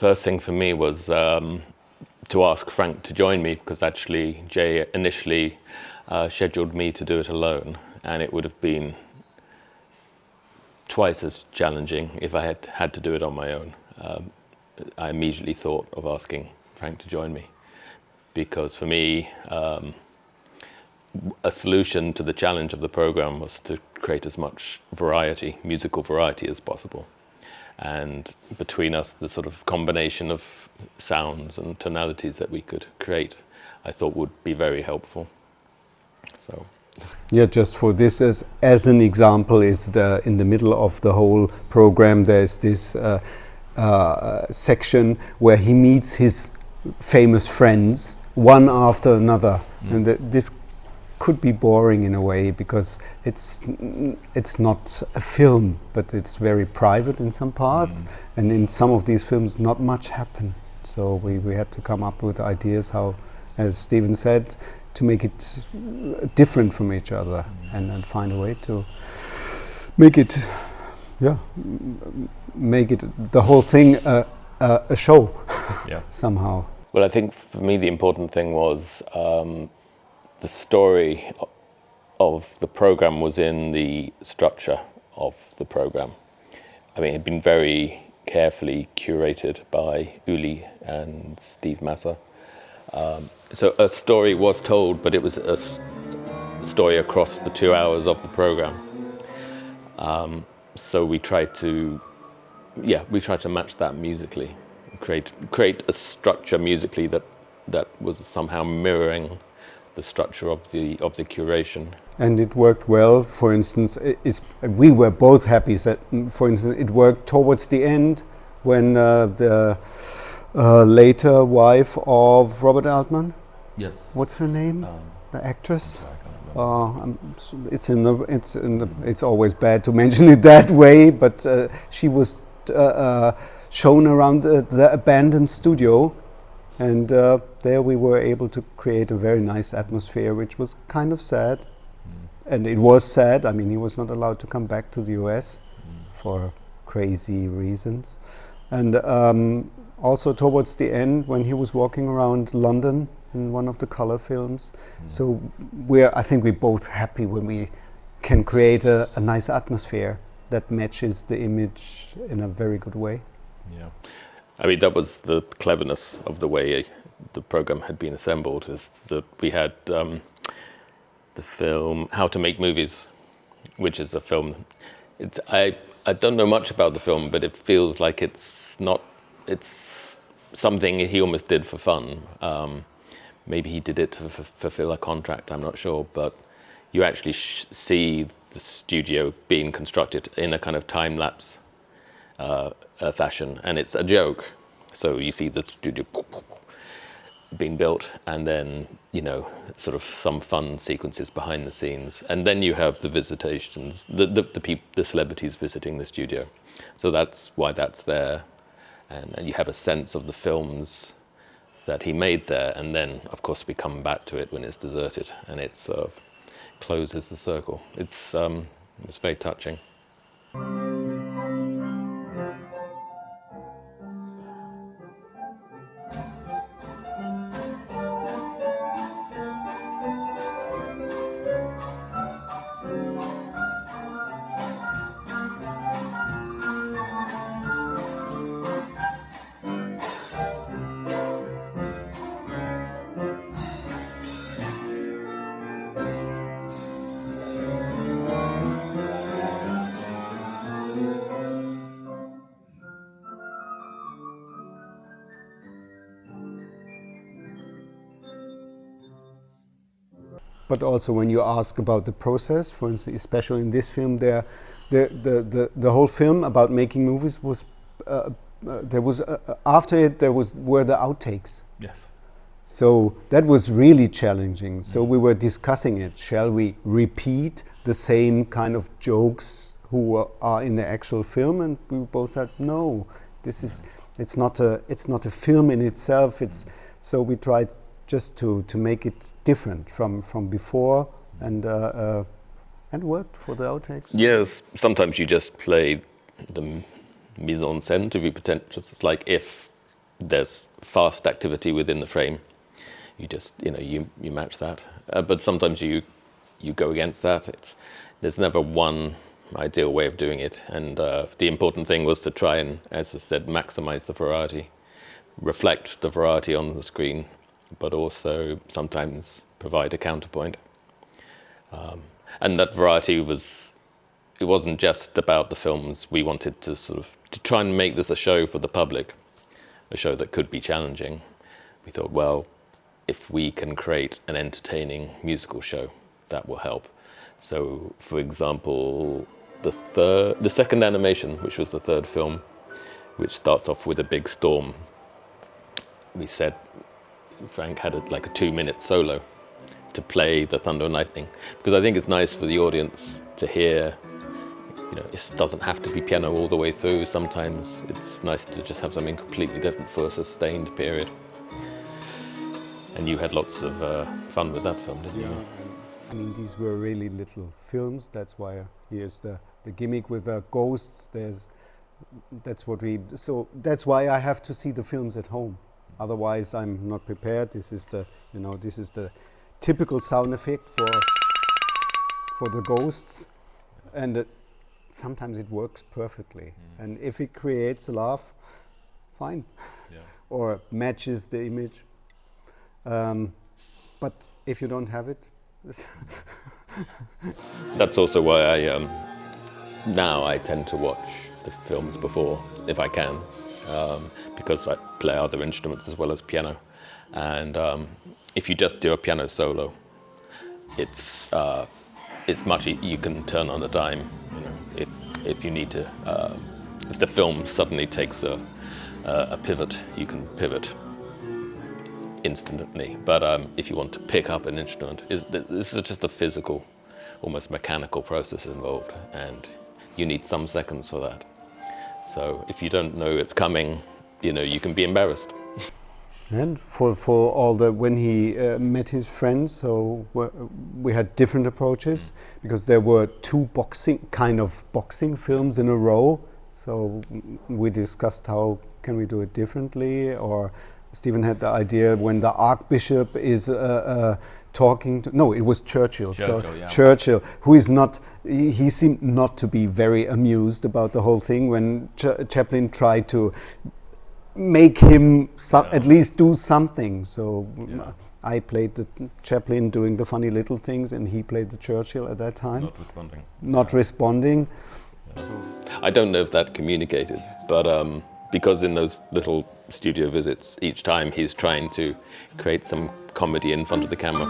first thing for me was to ask Frank to join me, because actually Jay initially scheduled me to do it alone, and it would have been twice as challenging if I had to do it on my own. I immediately thought of asking Frank to join me, because for me, a solution to the challenge of the program was to create as much variety, musical variety, as possible. And between us, the sort of combination of sounds and tonalities that we could create, I thought would be very helpful. So, yeah, just for this as an example, is in the middle of the whole program, there's this section where he meets his famous friends one after another, and this could be boring in a way, because it's not a film, but it's very private in some parts, and in some of these films not much happened. So we had to come up with ideas how, as Stephen said, to make it different from each other, and find a way to make it, make it the whole thing a show somehow. Well, I think for me the important thing was the story of the program was in the structure of the program. I mean, it had been very carefully curated by Uli and Steve Masser. So a story was told, but it was a story across the 2 hours of the program. So we tried to match that musically, create a structure musically that was somehow mirroring the structure of the curation. And it worked well. For instance, we were both happy that, for instance, it worked towards the end when the later wife of Robert Altman. Yes. What's her name? The actress. It's always bad to mention it that way, but she was shown around the abandoned studio, and there we were able to create a very nice atmosphere, which was kind of sad. And it was sad. I mean, he was not allowed to come back to the US for crazy reasons. And also towards the end, when he was walking around London in one of the color films. So I think we're both happy when we can create a nice atmosphere that matches the image in a very good way. Yeah. I mean, that was the cleverness of the way the program had been assembled, is that we had the film How to Make Movies, which is a film. I don't know much about the film, but it feels like it's something he almost did for fun. Maybe he did it to fulfill a contract, I'm not sure, but you actually see the studio being constructed in a kind of time-lapse fashion, and it's a joke. So you see the studio being built, and then, sort of some fun sequences behind the scenes, and then you have the visitations, the celebrities visiting the studio. So that's why that's there, and you have a sense of the films that he made there, and then of course we come back to it when it's deserted, and it sort of closes the circle. It's very touching. But also when you ask about the process, for instance, especially in this film, the whole film about making movies was after it were the outtakes. Yes. So that was really challenging. So we were discussing it. Shall we repeat the same kind of jokes who are in the actual film? And we both said no. It's not a film in itself. So we tried just to make it different from before, and worked for the outtakes. Yes, sometimes you just play the mise en scène to be pretentious. It's like if there's fast activity within the frame. You just, you match that. But sometimes you go against that. There's never one ideal way of doing it. And the important thing was to try and, as I said, maximize the variety, reflect the variety on the screen, but also sometimes provide a counterpoint. And that variety it wasn't just about the films. We wanted to to try and make this a show for the public, a show that could be challenging. We thought, well, if we can create an entertaining musical show, that will help. So, for example, the second animation, which was the third film, which starts off with a big storm, we said Frank had a 2-minute solo to play the thunder and lightning, because I think it's nice for the audience to hear. It doesn't have to be piano all the way through. Sometimes it's nice to just have something completely different for a sustained period. And you had lots of fun with that film, didn't you? I mean, these were really little films. That's why here's the gimmick with ghosts. That's why I have to see the films at home. Otherwise, I'm not prepared. This is the typical sound effect for the ghosts, and sometimes it works perfectly. And if it creates a laugh, fine, or matches the image. But if you don't have it, that's also why now I tend to watch the films before, if I can, because I play other instruments as well as piano. And if you just do a piano solo, it's much you can turn on a dime. If you need to, if the film suddenly takes a pivot, you can pivot instantly. But if you want to pick up an instrument, this is just a physical, almost mechanical process involved, and you need some seconds for that. So if you don't know it's coming, you can be embarrassed. And for all when he met his friends, so we had different approaches, because there were two boxing films in a row. So we discussed how can we do it differently, or Stephen had the idea when the Archbishop is talking to, no, it was Churchill. Churchill, who is not, he seemed not to be very amused about the whole thing when Chaplin tried to make him at least do something. So I played the Chaplin doing the funny little things, and he played the Churchill at that time. Not responding. Yeah. I don't know if that communicated, but because in those little studio visits, each time he's trying to create some comedy in front of the camera,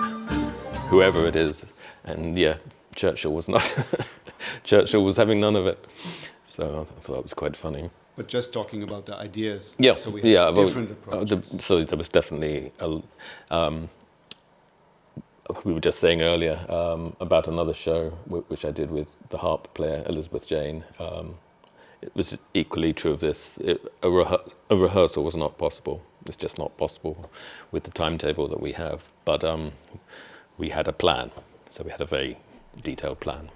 whoever it is, and Churchill was not. Churchill was having none of it. So I thought that was quite funny. But just talking about the ideas. Yeah, so we had different approaches. So there was definitely we were just saying earlier about another show which I did with the harp player Elizabeth Jane. It was equally true of this. A rehearsal was not possible. It's just not possible with the timetable that we have. But we had a plan, so we had a very detailed plan.